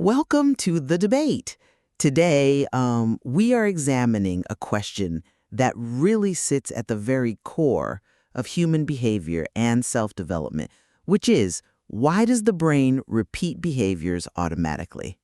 Welcome to the debate. Today, we are examining a question that really sits at the very core of human behavior and self-development, which is, why does the brain repeat behaviors automatically?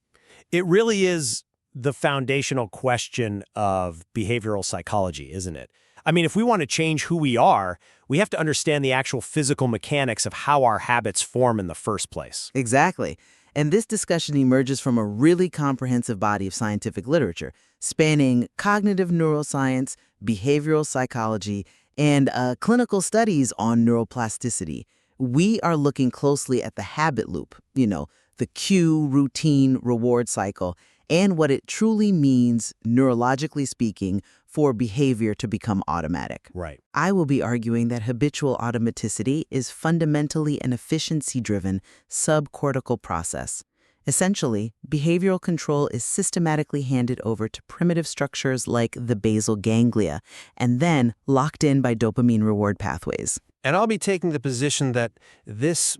It really is the foundational question of behavioral psychology, isn't it? I mean, if we want to change who we are, we have to understand the actual physical mechanics of how our habits form in the first place. Exactly. And this discussion emerges from a really comprehensive body of scientific literature, spanning cognitive neuroscience, behavioral psychology, and clinical studies on neuroplasticity. We are looking closely at the habit loop, the cue, routine, reward cycle, and what it truly means, neurologically speaking, for behavior to become automatic. Right. I will be arguing that habitual automaticity is fundamentally an efficiency-driven subcortical process. Essentially, behavioral control is systematically handed over to primitive structures like the basal ganglia, and then locked in by dopamine reward pathways. And I'll be taking the position that this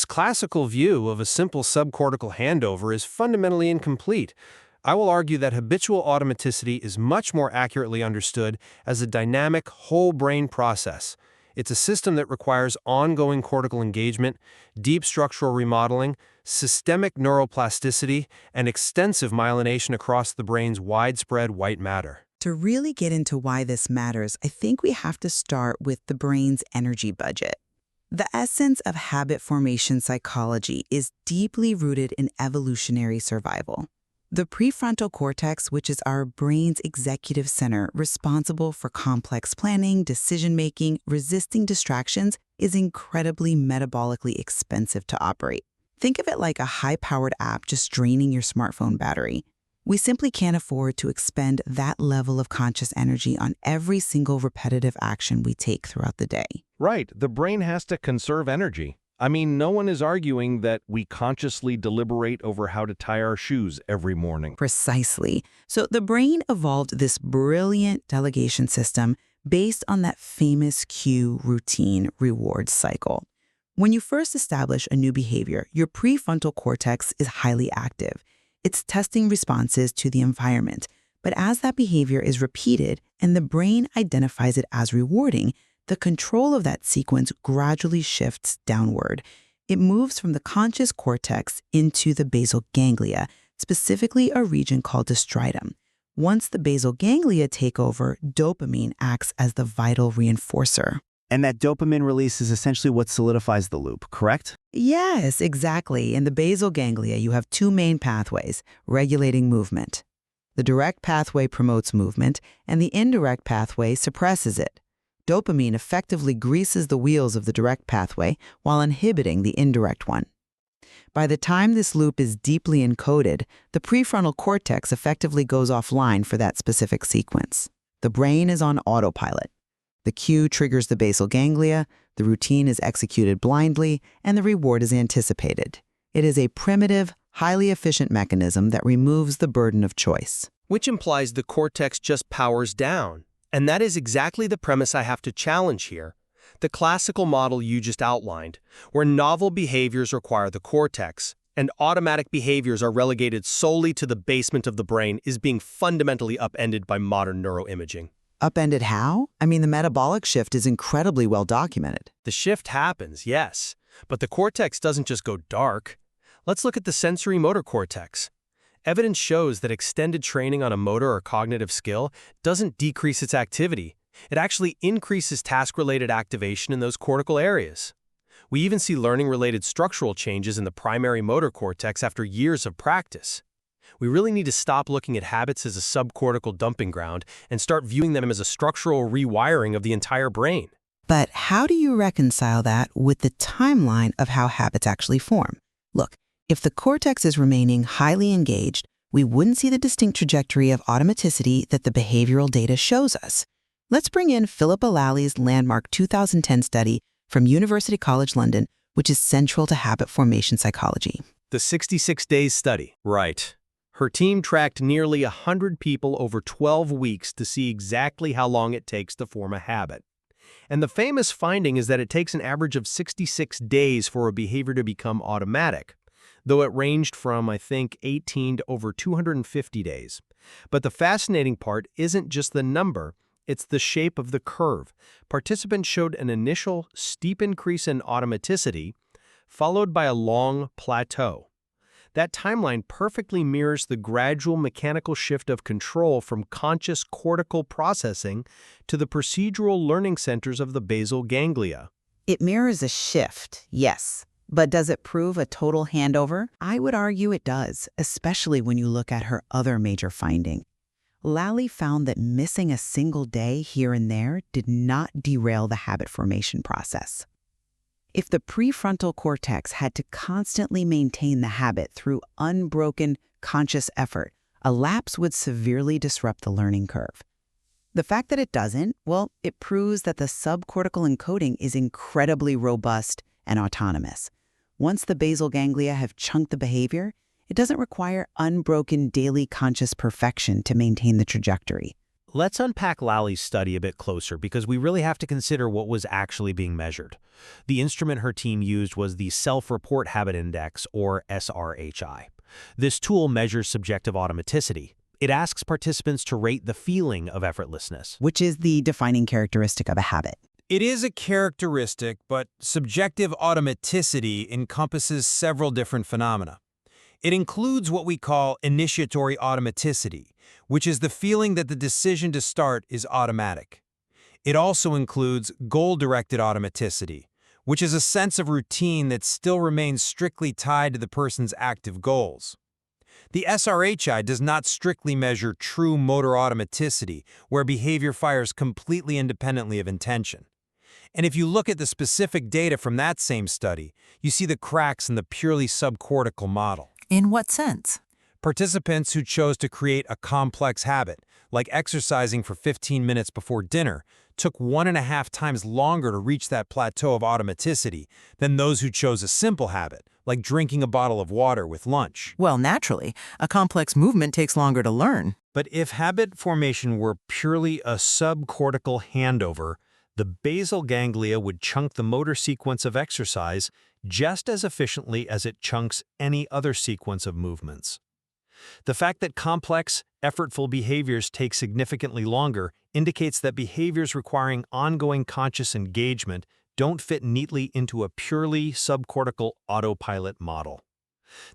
classical view of a simple subcortical handover is fundamentally incomplete. I will argue that habitual automaticity is much more accurately understood as a dynamic whole-brain process. It's a system that requires ongoing cortical engagement, deep structural remodeling, systemic neuroplasticity, and extensive myelination across the brain's widespread white matter. To really get into why this matters, I think we have to start with the brain's energy budget. The essence of habit formation psychology is deeply rooted in evolutionary survival. The prefrontal cortex, which is our brain's executive center responsible for complex planning, decision-making, resisting distractions, is incredibly metabolically expensive to operate. Think of it like a high-powered app just draining your smartphone battery. We simply can't afford to expend that level of conscious energy on every single repetitive action we take throughout the day. Right. The brain has to conserve energy. I mean, no one is arguing that we consciously deliberate over how to tie our shoes every morning. Precisely. So the brain evolved this brilliant delegation system based on that famous cue, routine, reward cycle. When you first establish a new behavior, your prefrontal cortex is highly active. It's testing responses to the environment. But as that behavior is repeated and the brain identifies it as rewarding, the control of that sequence gradually shifts downward. It moves from the conscious cortex into the basal ganglia, specifically a region called the striatum. Once the basal ganglia take over, dopamine acts as the vital reinforcer. And that dopamine release is essentially what solidifies the loop, correct? Yes, exactly. In the basal ganglia, you have two main pathways regulating movement. The direct pathway promotes movement, and the indirect pathway suppresses it. Dopamine effectively greases the wheels of the direct pathway while inhibiting the indirect one. By the time this loop is deeply encoded, the prefrontal cortex effectively goes offline for that specific sequence. The brain is on autopilot. The cue triggers the basal ganglia, the routine is executed blindly, and the reward is anticipated. It is a primitive, highly efficient mechanism that removes the burden of choice. Which implies the cortex just powers down. And that is exactly the premise I have to challenge here. The classical model you just outlined, where novel behaviors require the cortex, and automatic behaviors are relegated solely to the basement of the brain, is being fundamentally upended by modern neuroimaging. Upended how? I mean, the metabolic shift is incredibly well documented. The shift happens, yes, but the cortex doesn't just go dark. Let's look at the sensory motor cortex. Evidence shows that extended training on a motor or cognitive skill doesn't decrease its activity. It actually increases task-related activation in those cortical areas. We even see learning-related structural changes in the primary motor cortex after years of practice. We really need to stop looking at habits as a subcortical dumping ground and start viewing them as a structural rewiring of the entire brain. But how do you reconcile that with the timeline of how habits actually form? Look, if the cortex is remaining highly engaged, we wouldn't see the distinct trajectory of automaticity that the behavioral data shows us. Let's bring in Philippa Lally's landmark 2010 study from University College London, which is central to habit formation psychology. The 66 Days study. Right. Her team tracked nearly 100 people over 12 weeks to see exactly how long it takes to form a habit. And the famous finding is that it takes an average of 66 days for a behavior to become automatic. though it ranged from, I think, 18 to over 250 days. But the fascinating part isn't just the number, it's the shape of the curve. Participants showed an initial steep increase in automaticity, followed by a long plateau. That timeline perfectly mirrors the gradual mechanical shift of control from conscious cortical processing to the procedural learning centers of the basal ganglia. It mirrors a shift, yes. But does it prove a total handover? I would argue it does, especially when you look at her other major finding. Lally found that missing a single day here and there did not derail the habit formation process. If the prefrontal cortex had to constantly maintain the habit through unbroken, conscious effort, a lapse would severely disrupt the learning curve. The fact that it doesn't, well, it proves that the subcortical encoding is incredibly robust and autonomous. Once the basal ganglia have chunked the behavior, it doesn't require unbroken daily conscious perfection to maintain the trajectory. Let's unpack Lally's study a bit closer because we really have to consider what was actually being measured. The instrument her team used was the Self-Report Habit Index, or SRHI. This tool measures subjective automaticity. It asks participants to rate the feeling of effortlessness, Which is the defining characteristic of a habit. It is a characteristic, but subjective automaticity encompasses several different phenomena. It includes what we call initiatory automaticity, which is the feeling that the decision to start is automatic. It also includes goal-directed automaticity, which is a sense of routine that still remains strictly tied to the person's active goals. The SRHI does not strictly measure true motor automaticity, where behavior fires completely independently of intention. And if you look at the specific data from that same study, you see the cracks in the purely subcortical model. In what sense? Participants who chose to create a complex habit, like exercising for 15 minutes before dinner, took 1.5 times longer to reach that plateau of automaticity than those who chose a simple habit, like drinking a bottle of water with lunch. Well, naturally, a complex movement takes longer to learn. But if habit formation were purely a subcortical handover, the basal ganglia would chunk the motor sequence of exercise just as efficiently as it chunks any other sequence of movements. The fact that complex, effortful behaviors take significantly longer indicates that behaviors requiring ongoing conscious engagement don't fit neatly into a purely subcortical autopilot model.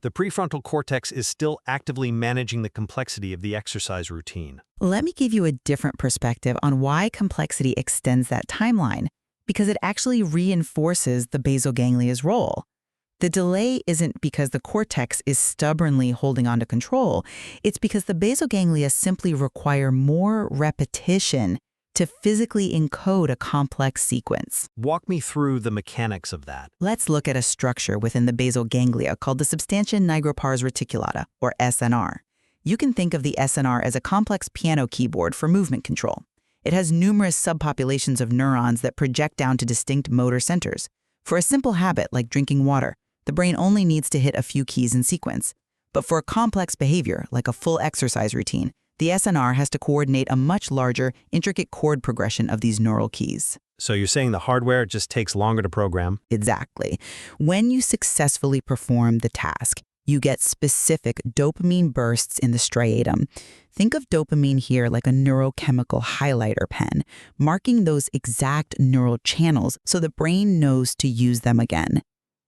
The prefrontal cortex is still actively managing the complexity of the exercise routine. Let me give you a different perspective on why complexity extends that timeline, because it actually reinforces the basal ganglia's role. The delay isn't because the cortex is stubbornly holding on to control. It's because the basal ganglia simply require more repetition to physically encode a complex sequence. Walk me through the mechanics of that. Let's look at a structure within the basal ganglia called the substantia nigropars reticulata, or SNR. You can think of the SNR as a complex piano keyboard for movement control. It has numerous subpopulations of neurons that project down to distinct motor centers. For a simple habit like drinking water, the brain only needs to hit a few keys in sequence. But for a complex behavior, like a full exercise routine, the SNR has to coordinate a much larger, intricate chord progression of these neural keys. So you're saying the hardware just takes longer to program? Exactly. When you successfully perform the task, you get specific dopamine bursts in the striatum. Think of dopamine here like a neurochemical highlighter pen, marking those exact neural channels so the brain knows to use them again.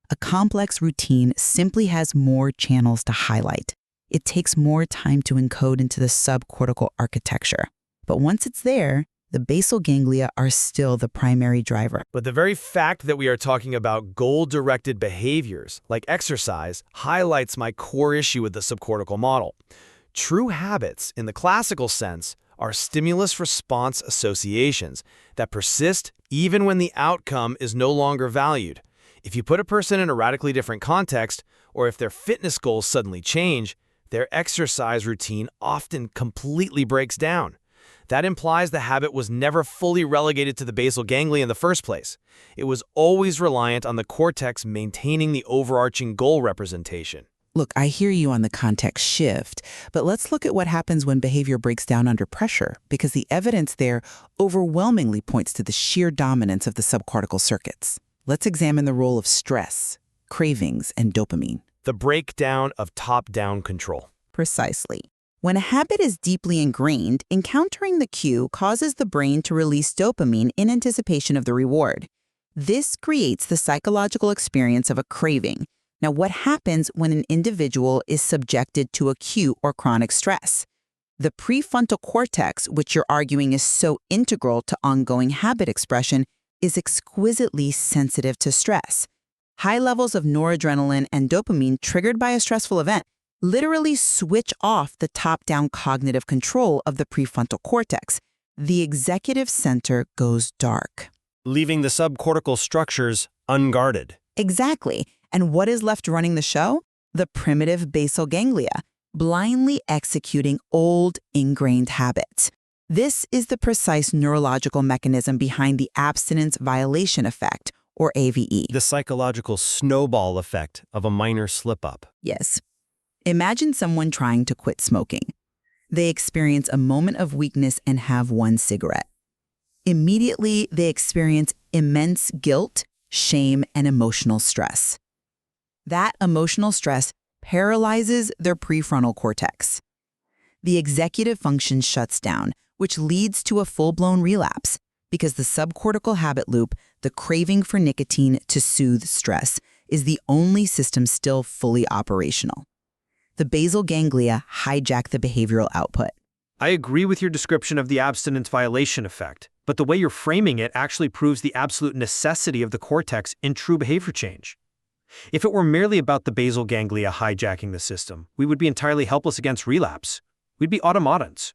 A complex routine simply has more channels to highlight. It takes more time to encode into the subcortical architecture. But once it's there, the basal ganglia are still the primary driver. But the very fact that we are talking about goal-directed behaviors, like exercise, highlights my core issue with the subcortical model. True habits, in the classical sense, are stimulus-response associations that persist even when the outcome is no longer valued. If you put a person in a radically different context, or if their fitness goals suddenly change, their exercise routine often completely breaks down. That implies the habit was never fully relegated to the basal ganglia in the first place. It was always reliant on the cortex maintaining the overarching goal representation. Look, I hear you on the context shift, but let's look at what happens when behavior breaks down under pressure, because the evidence there overwhelmingly points to the sheer dominance of the subcortical circuits. Let's examine the role of stress, cravings, and dopamine. The breakdown of top-down control. Precisely. When a habit is deeply ingrained, encountering the cue causes the brain to release dopamine in anticipation of the reward. This creates the psychological experience of a craving. Now, what happens when an individual is subjected to acute or chronic stress? The prefrontal cortex, which you're arguing is so integral to ongoing habit expression, is exquisitely sensitive to stress. High levels of noradrenaline and dopamine triggered by a stressful event literally switch off the top-down cognitive control of the prefrontal cortex. The executive center goes dark. Leaving the subcortical structures unguarded. Exactly. And what is left running the show? The primitive basal ganglia, blindly executing old, ingrained habits. This is the precise neurological mechanism behind the abstinence violation effect, or AVE. The psychological snowball effect of a minor slip-up. Yes. Imagine someone trying to quit smoking. They experience a moment of weakness and have one cigarette. Immediately, they experience immense guilt, shame, and emotional stress. That emotional stress paralyzes their prefrontal cortex. The executive function shuts down, which leads to a full-blown relapse because the subcortical habit loop, the craving for nicotine to soothe stress, is the only system still fully operational. The basal ganglia hijack the behavioral output. I agree with your description of the abstinence violation effect, but the way you're framing it actually proves the absolute necessity of the cortex in true behavior change. If it were merely about the basal ganglia hijacking the system, we would be entirely helpless against relapse. We'd be automatons.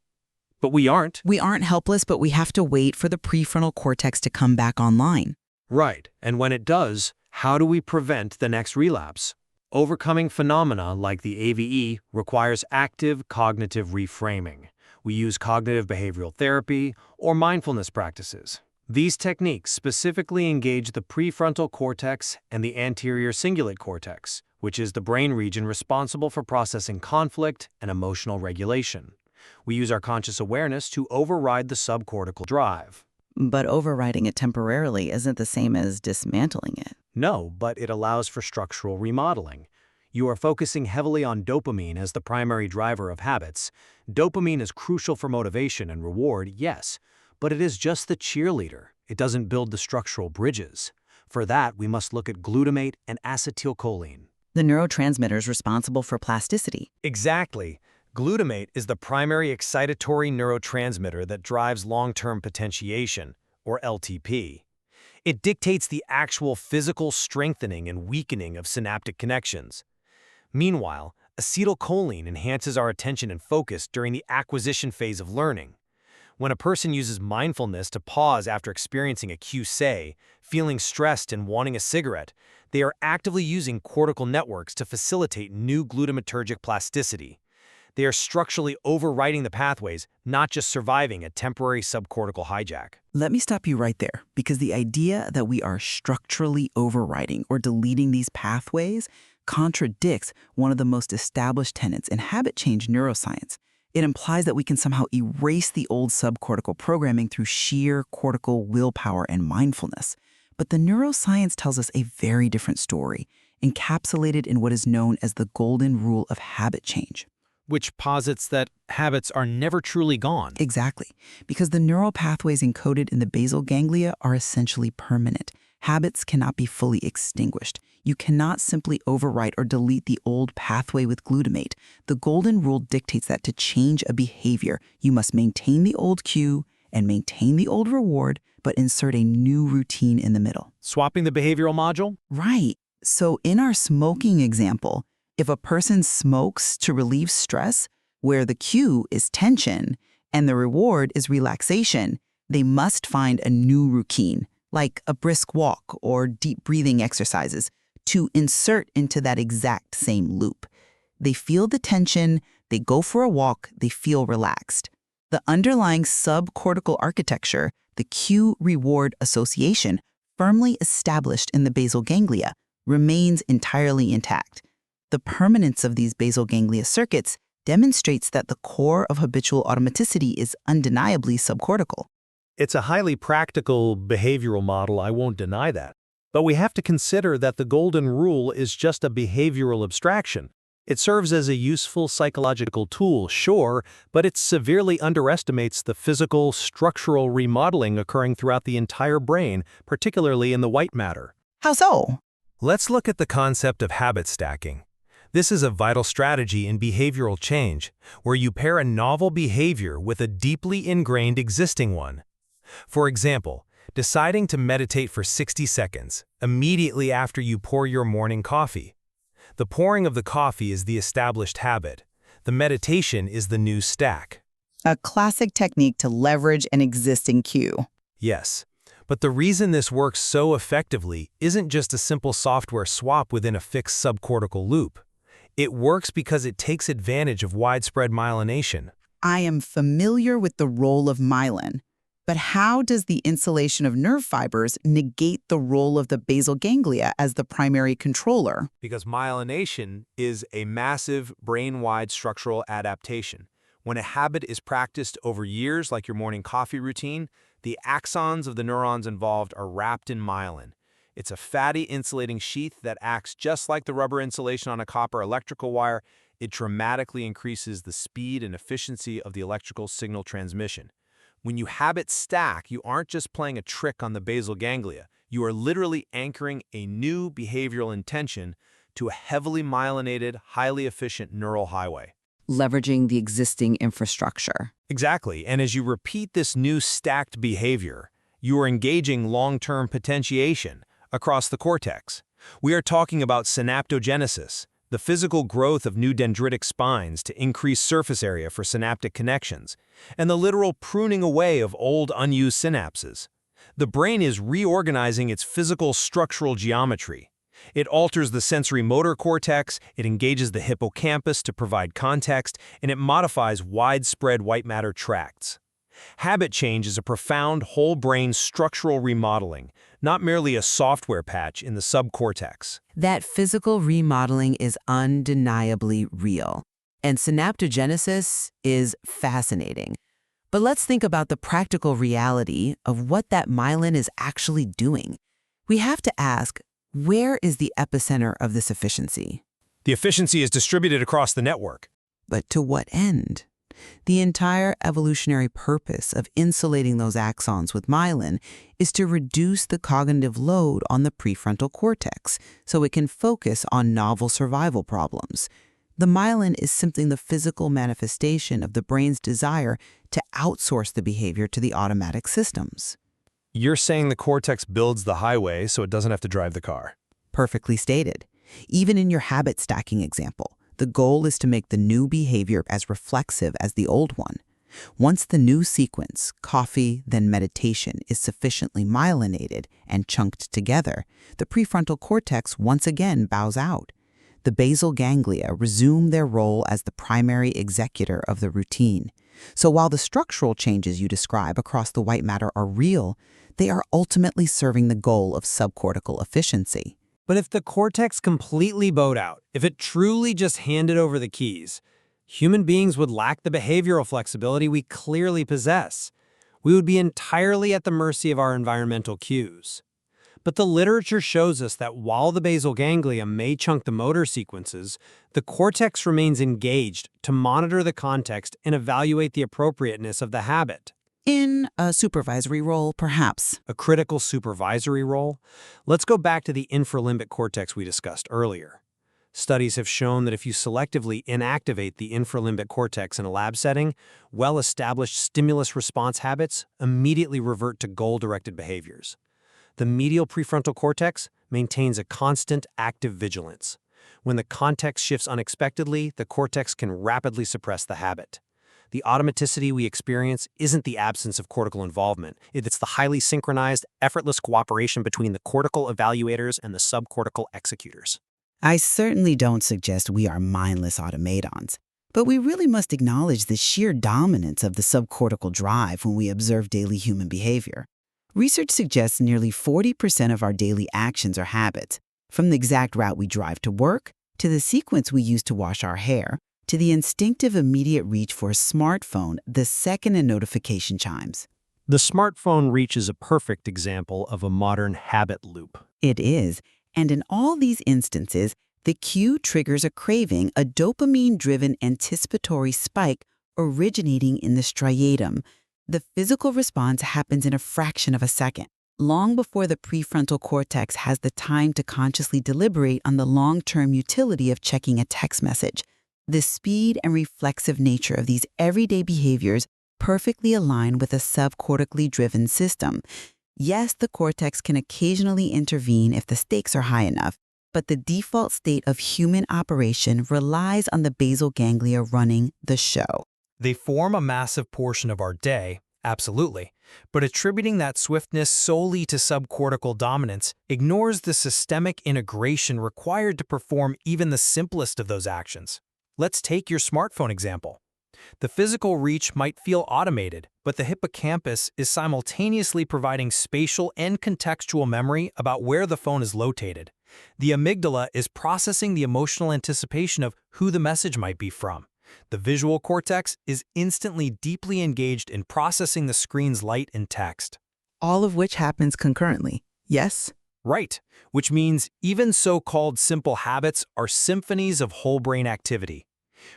But we aren't. We aren't helpless, but we have to wait for the prefrontal cortex to come back online. Right, and when it does, how do we prevent the next relapse? Overcoming phenomena like the AVE requires active cognitive reframing. We use cognitive behavioral therapy or mindfulness practices. These techniques specifically engage the prefrontal cortex and the anterior cingulate cortex, which is the brain region responsible for processing conflict and emotional regulation. We use our conscious awareness to override the subcortical drive. But overriding it temporarily isn't the same as dismantling it. No, but it allows for structural remodeling. You are focusing heavily on dopamine as the primary driver of habits. Dopamine is crucial for motivation and reward, yes, but it is just the cheerleader. It doesn't build the structural bridges. For that, we must look at glutamate and acetylcholine. The neurotransmitters responsible for plasticity. Exactly. Glutamate is the primary excitatory neurotransmitter that drives long-term potentiation, or LTP. It dictates the actual physical strengthening and weakening of synaptic connections. Meanwhile, acetylcholine enhances our attention and focus during the acquisition phase of learning. When a person uses mindfulness to pause after experiencing a cue, say, feeling stressed and wanting a cigarette, they are actively using cortical networks to facilitate new glutamatergic plasticity. They are structurally overwriting the pathways, not just surviving a temporary subcortical hijack. Let me stop you right there, because the idea that we are structurally overriding or deleting these pathways contradicts one of the most established tenets in habit change neuroscience. It implies that we can somehow erase the old subcortical programming through sheer cortical willpower and mindfulness. But the neuroscience tells us a very different story, encapsulated in what is known as the golden rule of habit change. Which posits that habits are never truly gone. Exactly, because the neural pathways encoded in the basal ganglia are essentially permanent. Habits cannot be fully extinguished. You cannot simply overwrite or delete the old pathway with glutamate. The golden rule dictates that to change a behavior, you must maintain the old cue and maintain the old reward, but insert a new routine in the middle. Swapping the behavioral module? Right. So in our smoking example, if a person smokes to relieve stress, where the cue is tension and the reward is relaxation, they must find a new routine, like a brisk walk or deep breathing exercises, to insert into that exact same loop. They feel the tension, they go for a walk, they feel relaxed. The underlying subcortical architecture, the cue-reward association, firmly established in the basal ganglia, remains entirely intact. The permanence of these basal ganglia circuits demonstrates that the core of habitual automaticity is undeniably subcortical. It's a highly practical behavioral model, I won't deny that. But we have to consider that the golden rule is just a behavioral abstraction. It serves as a useful psychological tool, sure, but it severely underestimates the physical, structural remodeling occurring throughout the entire brain, particularly in the white matter. How so? Let's look at the concept of habit stacking. This is a vital strategy in behavioral change, where you pair a novel behavior with a deeply ingrained existing one. For example, deciding to meditate for 60 seconds, immediately after you pour your morning coffee. The pouring of the coffee is the established habit. The meditation is the new stack. A classic technique to leverage an existing cue. Yes, but the reason this works so effectively isn't just a simple software swap within a fixed subcortical loop. It works because it takes advantage of widespread myelination. I am familiar with the role of myelin, but how does the insulation of nerve fibers negate the role of the basal ganglia as the primary controller? Because myelination is a massive brain-wide structural adaptation. When a habit is practiced over years, like your morning coffee routine, the axons of the neurons involved are wrapped in myelin. It's a fatty insulating sheath that acts just like the rubber insulation on a copper electrical wire. It dramatically increases the speed and efficiency of the electrical signal transmission. When you habit stack, you aren't just playing a trick on the basal ganglia. You are literally anchoring a new behavioral intention to a heavily myelinated, highly efficient neural highway. Leveraging the existing infrastructure. Exactly, and as you repeat this new stacked behavior, you are engaging long-term potentiation across the cortex. We are talking about synaptogenesis, the physical growth of new dendritic spines to increase surface area for synaptic connections, and the literal pruning away of old unused synapses. The brain is reorganizing its physical structural geometry. It alters the sensory motor cortex, it engages the hippocampus to provide context, and it modifies widespread white matter tracts. Habit change is a profound whole-brain structural remodeling, not merely a software patch in the subcortex. That physical remodeling is undeniably real, and synaptogenesis is fascinating. But let's think about the practical reality of what that myelin is actually doing. We have to ask, where is the epicenter of this efficiency? The efficiency is distributed across the network. But to what end? The entire evolutionary purpose of insulating those axons with myelin is to reduce the cognitive load on the prefrontal cortex so it can focus on novel survival problems. The myelin is simply the physical manifestation of the brain's desire to outsource the behavior to the automatic systems. You're saying the cortex builds the highway so it doesn't have to drive the car. Perfectly stated. Even in your habit stacking example, the goal is to make the new behavior as reflexive as the old one. Once the new sequence, coffee, then meditation, is sufficiently myelinated and chunked together, the prefrontal cortex once again bows out. The basal ganglia resume their role as the primary executor of the routine. So while the structural changes you describe across the white matter are real, they are ultimately serving the goal of subcortical efficiency. But if the cortex completely bowed out, if it truly just handed over the keys, human beings would lack the behavioral flexibility we clearly possess. We would be entirely at the mercy of our environmental cues. But the literature shows us that while the basal ganglia may chunk the motor sequences, the cortex remains engaged to monitor the context and evaluate the appropriateness of the habit. In a supervisory role, perhaps. A critical supervisory role? Let's go back to the infralimbic cortex we discussed earlier. Studies have shown that if you selectively inactivate the infralimbic cortex in a lab setting, well-established stimulus response habits immediately revert to goal-directed behaviors. The medial prefrontal cortex maintains a constant active vigilance. When the context shifts unexpectedly, the cortex can rapidly suppress the habit. The automaticity we experience isn't the absence of cortical involvement. It's the highly synchronized, effortless cooperation between the cortical evaluators and the subcortical executors. I certainly don't suggest we are mindless automatons, but we really must acknowledge the sheer dominance of the subcortical drive when we observe daily human behavior. Research suggests nearly 40% of our daily actions are habits, from the exact route we drive to work, to the sequence we use to wash our hair, to the instinctive immediate reach for a smartphone the second a notification chimes. The smartphone reach is a perfect example of a modern habit loop. It is. And in all these instances, the cue triggers a craving, a dopamine-driven anticipatory spike originating in the striatum. The physical response happens in a fraction of a second, long before the prefrontal cortex has the time to consciously deliberate on the long-term utility of checking a text message. The speed and reflexive nature of these everyday behaviors perfectly align with a subcortically driven system. Yes, the cortex can occasionally intervene if the stakes are high enough, but the default state of human operation relies on the basal ganglia running the show. They form a massive portion of our day, absolutely, but attributing that swiftness solely to subcortical dominance ignores the systemic integration required to perform even the simplest of those actions. Let's take your smartphone example. The physical reach might feel automated, but the hippocampus is simultaneously providing spatial and contextual memory about where the phone is located. The amygdala is processing the emotional anticipation of who the message might be from. The visual cortex is instantly deeply engaged in processing the screen's light and text. All of which happens concurrently. Yes? Right, which means even so-called simple habits are symphonies of whole brain activity.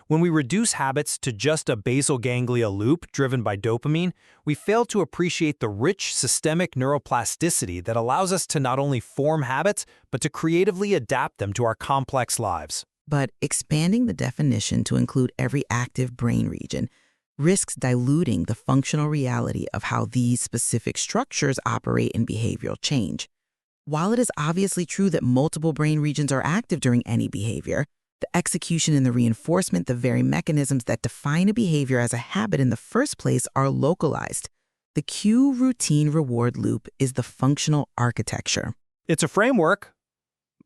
When we reduce habits to just a basal ganglia loop driven by dopamine, we fail to appreciate the rich systemic neuroplasticity that allows us to not only form habits, but to creatively adapt them to our complex lives. But expanding the definition to include every active brain region risks diluting the functional reality of how these specific structures operate in behavioral change. While it is obviously true that multiple brain regions are active during any behavior, the execution and the reinforcement, the very mechanisms that define a behavior as a habit in the first place, are localized. The cue routine reward loop is the functional architecture. It's a framework,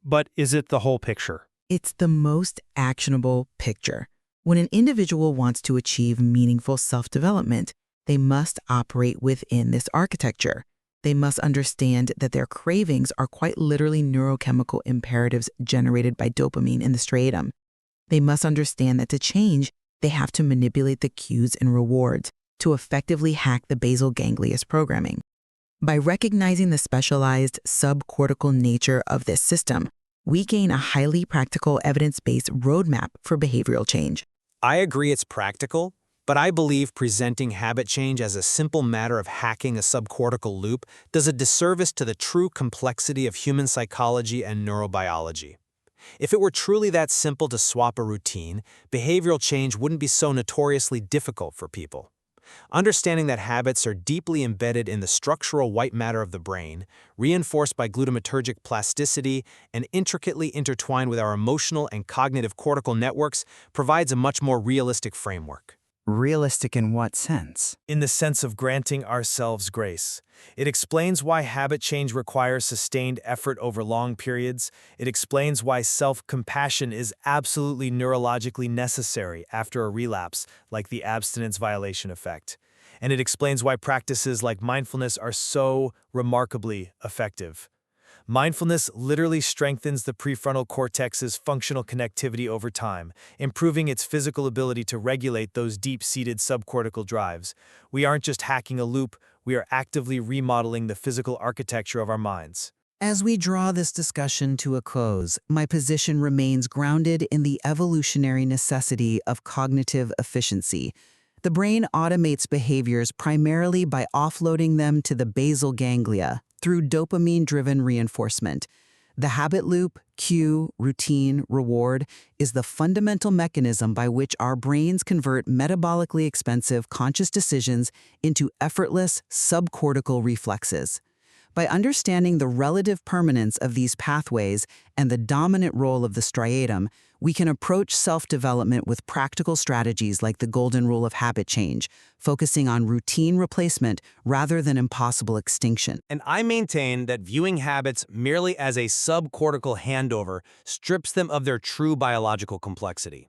but is it the whole picture? It's the most actionable picture. When an individual wants to achieve meaningful self-development, they must operate within this architecture. They must understand that their cravings are quite literally neurochemical imperatives generated by dopamine in the striatum. They must understand that to change, they have to manipulate the cues and rewards to effectively hack the basal ganglia's programming. By recognizing the specialized subcortical nature of this system, we gain a highly practical, evidence-based roadmap for behavioral change. I agree it's practical, but I believe presenting habit change as a simple matter of hacking a subcortical loop does a disservice to the true complexity of human psychology and neurobiology. If it were truly that simple to swap a routine, behavioral change wouldn't be so notoriously difficult for people. Understanding that habits are deeply embedded in the structural white matter of the brain, reinforced by glutamatergic plasticity, and intricately intertwined with our emotional and cognitive cortical networks, provides a much more realistic framework. Realistic in what sense? In the sense of granting ourselves grace. It explains why habit change requires sustained effort over long periods. It explains why self-compassion is absolutely neurologically necessary after a relapse, like the abstinence violation effect. And it explains why practices like mindfulness are so remarkably effective. Mindfulness literally strengthens the prefrontal cortex's functional connectivity over time, improving its physical ability to regulate those deep-seated subcortical drives. We aren't just hacking a loop, we are actively remodeling the physical architecture of our minds. As we draw this discussion to a close, my position remains grounded in the evolutionary necessity of cognitive efficiency. The brain automates behaviors primarily by offloading them to the basal ganglia through dopamine-driven reinforcement. The habit loop, cue, routine, reward is the fundamental mechanism by which our brains convert metabolically expensive conscious decisions into effortless subcortical reflexes. By understanding the relative permanence of these pathways and the dominant role of the striatum, we can approach self-development with practical strategies like the golden rule of habit change, focusing on routine replacement rather than impossible extinction. And I maintain that viewing habits merely as a subcortical handover strips them of their true biological complexity.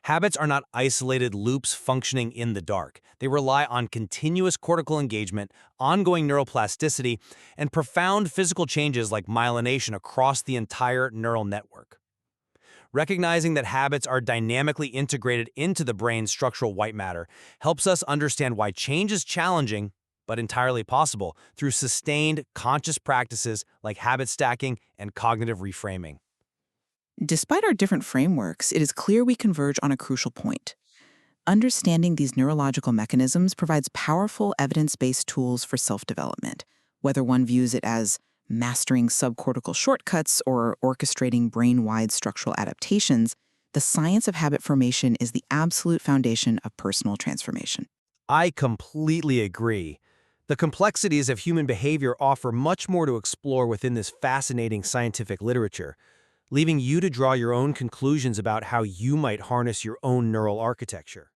Habits are not isolated loops functioning in the dark. They rely on continuous cortical engagement, ongoing neuroplasticity, and profound physical changes like myelination across the entire neural network. Recognizing that habits are dynamically integrated into the brain's structural white matter helps us understand why change is challenging, but entirely possible through sustained, conscious practices like habit stacking and cognitive reframing. Despite our different frameworks, it is clear we converge on a crucial point. Understanding these neurological mechanisms provides powerful evidence-based tools for self-development, whether one views it as mastering subcortical shortcuts or orchestrating brain-wide structural adaptations. The science of habit formation is the absolute foundation of personal transformation. I completely agree. The complexities of human behavior offer much more to explore within this fascinating scientific literature, leaving you to draw your own conclusions about how you might harness your own neural architecture.